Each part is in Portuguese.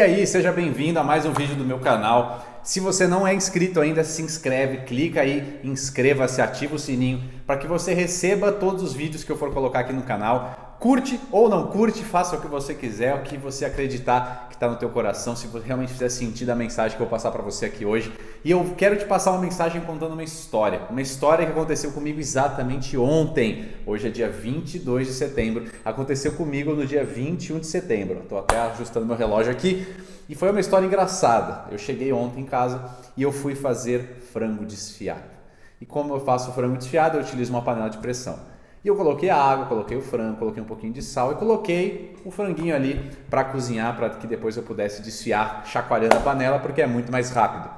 E aí, seja bem-vindo a mais um vídeo do meu canal. Se você não é inscrito ainda, se inscreve, clica aí, inscreva-se, ativa o sininho para que você receba todos os vídeos que eu for colocar aqui no canal. Curte ou não curte, faça o que você quiser, o que você acreditar que está no teu coração, se você realmente fizer sentido a mensagem que eu vou passar para você aqui hoje. E eu quero te passar uma mensagem contando uma história que aconteceu comigo exatamente ontem. Hoje é dia 22 de setembro, aconteceu comigo no dia 21 de setembro. Estou até ajustando meu relógio aqui. E foi uma história engraçada. Eu cheguei ontem em casa e eu fui fazer frango desfiado. E como eu faço frango desfiado, eu utilizo uma panela de pressão. E eu coloquei a água, coloquei o frango, coloquei um pouquinho de sal e coloquei o franguinho ali para cozinhar, para que depois eu pudesse desfiar, chacoalhando a panela, porque é muito mais rápido.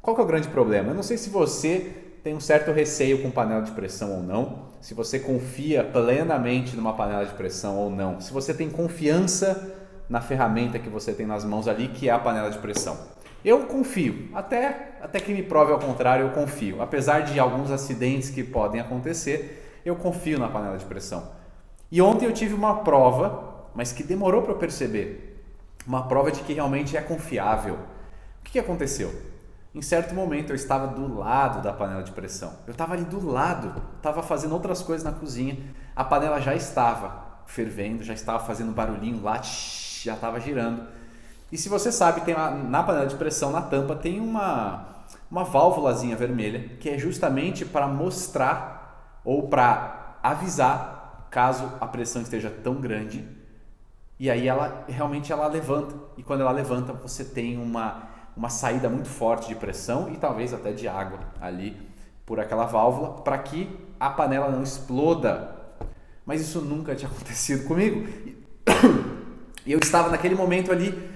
Qual que é o grande problema? Eu não sei se você tem um certo receio com panela de pressão ou não, se você confia plenamente numa panela de pressão ou não, se você tem confiança na ferramenta que você tem nas mãos ali, que é a panela de pressão. Eu confio, até que me prove ao contrário, eu confio. Apesar de alguns acidentes que podem acontecer, eu confio na panela de pressão. E ontem eu tive uma prova, mas que demorou para eu perceber. Uma prova de que realmente é confiável. O que aconteceu? Em certo momento eu estava do lado da panela de pressão. Eu estava ali do lado, estava fazendo outras coisas na cozinha. A panela já estava fervendo, já estava fazendo barulhinho lá, já estava girando. E se você sabe, tem na panela de pressão, na tampa, tem uma válvulazinha vermelha, que é justamente para mostrar ou para avisar caso a pressão esteja tão grande. E aí ela levanta. E quando ela levanta, você tem uma saída muito forte de pressão e talvez até de água ali por aquela válvula, para que a panela não exploda. Mas isso nunca tinha acontecido comigo. E eu estava naquele momento ali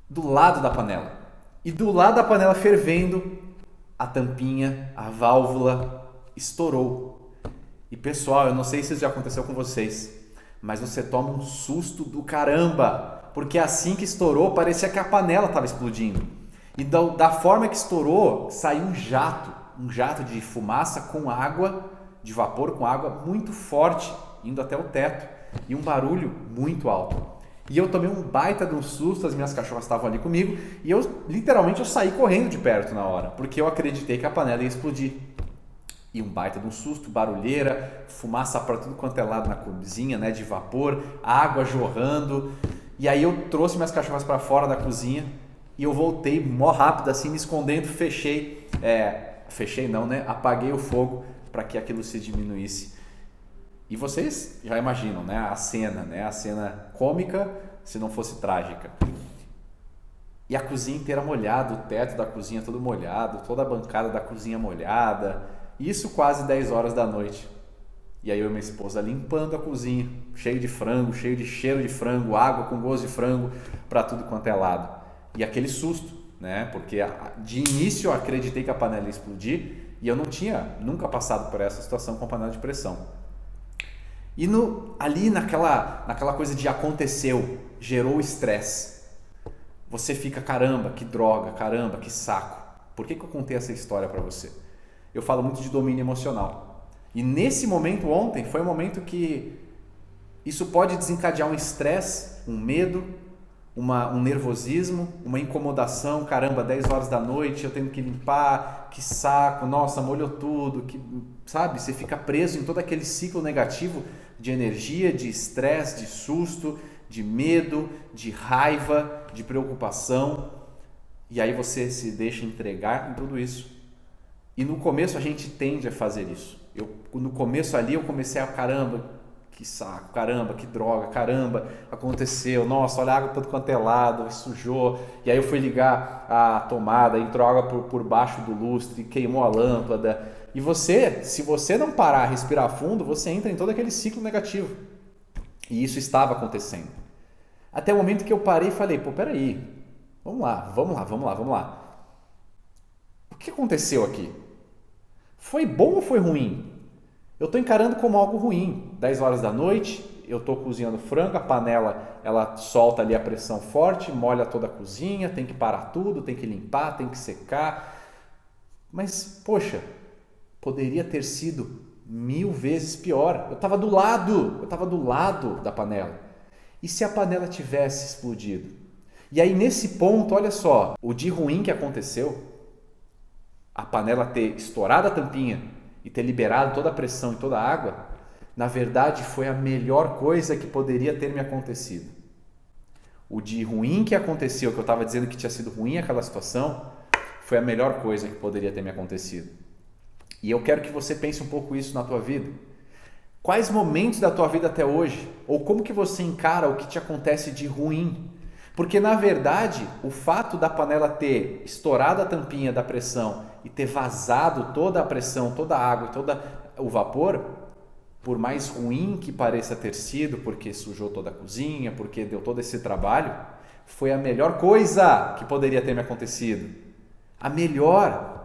do lado da panela. E do lado da panela fervendo, a tampinha, a válvula estourou. E pessoal, eu não sei se isso já aconteceu com vocês, mas você toma um susto do caramba, porque assim que estourou, parecia que a panela estava explodindo. E da forma que estourou, saiu um jato de fumaça com água, de vapor com água muito forte, indo até o teto, e um barulho muito alto. E eu tomei um baita de um susto, as minhas cachorras estavam ali comigo, e eu saí correndo de perto na hora, porque eu acreditei que a panela ia explodir. E um baita de um susto, barulheira, fumaça para tudo quanto é lado na cozinha, né, de vapor, água jorrando. E aí eu trouxe minhas cachorras para fora da cozinha e eu voltei mó rápido assim, me escondendo, apaguei o fogo para que aquilo se diminuísse. E vocês já imaginam, né, a cena cômica, se não fosse trágica. E a cozinha inteira molhada, o teto da cozinha todo molhado, toda a bancada da cozinha molhada. Isso quase 10 horas da noite. E aí eu e minha esposa limpando a cozinha, cheio de frango, cheio de cheiro de frango, água com gosto de frango para tudo quanto é lado. E aquele susto, né? Porque de início eu acreditei que a panela ia explodir e eu não tinha nunca passado por essa situação com a panela de pressão. E ali naquela coisa de aconteceu, gerou estresse. Você fica, caramba, que droga, caramba, que saco. Por que eu contei essa história para você? Eu falo muito de domínio emocional. E nesse momento ontem, foi um momento que isso pode desencadear um estresse, um medo, um nervosismo, uma incomodação. Caramba, 10 horas da noite, eu tenho que limpar, que saco, nossa, molhou tudo. Sabe, você fica preso em todo aquele ciclo negativo de energia, de estresse, de susto, de medo, de raiva, de preocupação. E aí você se deixa entregar em tudo isso. E no começo a gente tende a fazer isso. No começo ali eu comecei a, caramba, que saco, caramba, que droga, caramba, aconteceu, nossa, olha a água todo quanto é lado, sujou. E aí eu fui ligar a tomada, entrou água por baixo do lustre, queimou a lâmpada. E se você não parar, respirar fundo, você entra em todo aquele ciclo negativo. E isso estava acontecendo. Até o momento que eu parei e falei, pô, peraí, vamos lá. O que aconteceu aqui? Foi bom ou foi ruim? Eu estou encarando como algo ruim. 10 horas da noite, eu estou cozinhando frango, a panela ela solta ali a pressão forte, molha toda a cozinha, tem que parar tudo, tem que limpar, tem que secar. Mas, poxa, poderia ter sido 1000 vezes pior. Eu estava do lado da panela. E se a panela tivesse explodido? E aí nesse ponto, olha só, o de ruim que aconteceu, a panela ter estourado a tampinha e ter liberado toda a pressão e toda a água, na verdade foi a melhor coisa que poderia ter me acontecido. O de ruim que aconteceu, que eu estava dizendo que tinha sido ruim aquela situação, foi a melhor coisa que poderia ter me acontecido. E eu quero que você pense um pouco isso na tua vida. Quais momentos da tua vida até hoje, ou como que você encara o que te acontece de ruim? Porque na verdade, o fato da panela ter estourado a tampinha da pressão e ter vazado toda a pressão, toda a água e todo o vapor, por mais ruim que pareça ter sido, porque sujou toda a cozinha, porque deu todo esse trabalho, foi a melhor coisa que poderia ter me acontecido. A melhor.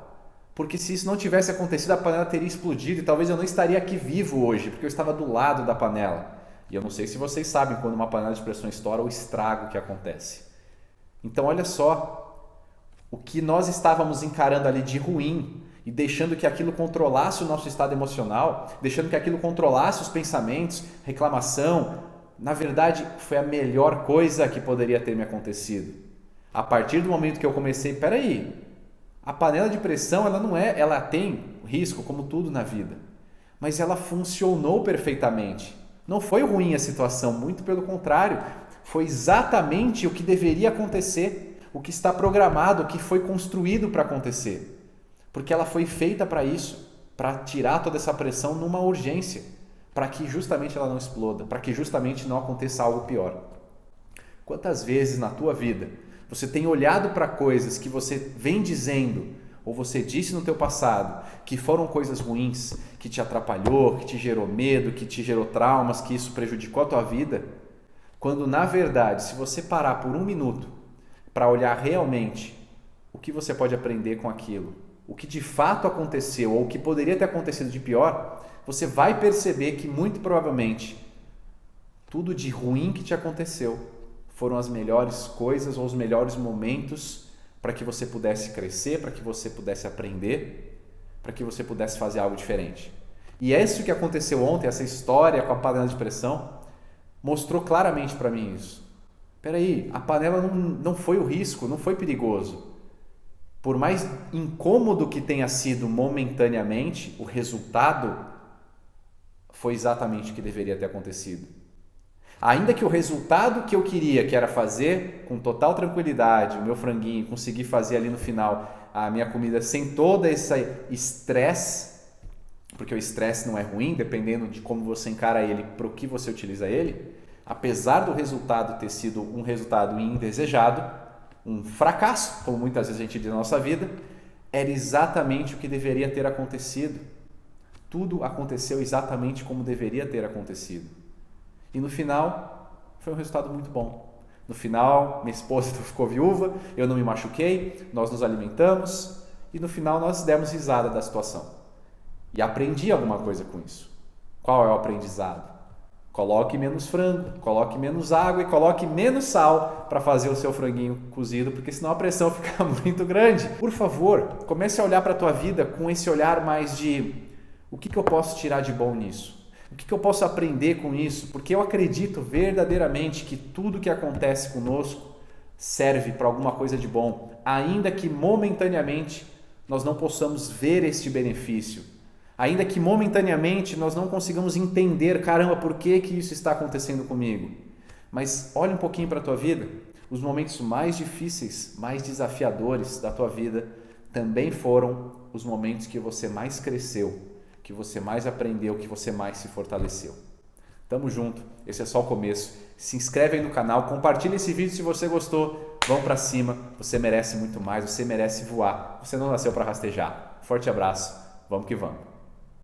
Porque se isso não tivesse acontecido, a panela teria explodido e talvez eu não estaria aqui vivo hoje, porque eu estava do lado da panela. E eu não sei se vocês sabem quando uma panela de pressão estoura, o estrago que acontece. Então olha só, o que nós estávamos encarando ali de ruim e deixando que aquilo controlasse o nosso estado emocional, deixando que aquilo controlasse os pensamentos, reclamação, na verdade foi a melhor coisa que poderia ter me acontecido. A partir do momento que eu comecei, peraí, a panela de pressão ela tem risco como tudo na vida, mas ela funcionou perfeitamente. Não foi ruim a situação, muito pelo contrário, foi exatamente o que deveria acontecer, o que está programado, o que foi construído para acontecer. Porque ela foi feita para isso, para tirar toda essa pressão numa urgência, para que justamente ela não exploda, para que justamente não aconteça algo pior. Quantas vezes na tua vida você tem olhado para coisas que você vem dizendo, ou você disse no teu passado, que foram coisas ruins, que te atrapalhou, que te gerou medo, que te gerou traumas, que isso prejudicou a tua vida, quando na verdade, se você parar por um minuto para olhar realmente o que você pode aprender com aquilo, o que de fato aconteceu ou o que poderia ter acontecido de pior, você vai perceber que muito provavelmente tudo de ruim que te aconteceu foram as melhores coisas ou os melhores momentos para que você pudesse crescer, para que você pudesse aprender, para que você pudesse fazer algo diferente. E é isso que aconteceu ontem, essa história com a panela de pressão, mostrou claramente para mim isso. Peraí, a panela não foi o risco, não foi perigoso. Por mais incômodo que tenha sido momentaneamente, o resultado foi exatamente o que deveria ter acontecido. Ainda que o resultado que eu queria, que era fazer com total tranquilidade o meu franguinho, conseguir fazer ali no final a minha comida sem todo esse estresse, porque o estresse não é ruim, dependendo de como você encara ele, para o que você utiliza ele, apesar do resultado ter sido um resultado indesejado, um fracasso, como muitas vezes a gente diz na nossa vida, era exatamente o que deveria ter acontecido. Tudo aconteceu exatamente como deveria ter acontecido. E no final, foi um resultado muito bom. No final, minha esposa ficou viúva, eu não me machuquei, nós nos alimentamos e no final nós demos risada da situação. E aprendi alguma coisa com isso. Qual é o aprendizado? Coloque menos frango, coloque menos água e coloque menos sal para fazer o seu franguinho cozido, porque senão a pressão fica muito grande. Por favor, comece a olhar para a tua vida com esse olhar mais de o que eu posso tirar de bom nisso? O que eu posso aprender com isso? Porque eu acredito verdadeiramente que tudo que acontece conosco serve para alguma coisa de bom, ainda que momentaneamente nós não possamos ver este benefício. Ainda que momentaneamente nós não consigamos entender, caramba, por que isso está acontecendo comigo? Mas olha um pouquinho para a tua vida, os momentos mais difíceis, mais desafiadores da tua vida também foram os momentos que você mais cresceu, que você mais aprendeu, que você mais se fortaleceu. Tamo junto, esse é só o começo. Se inscreve aí no canal, compartilha esse vídeo se você gostou, vamos para cima, você merece muito mais, você merece voar, você não nasceu para rastejar. Forte abraço, vamos que vamos.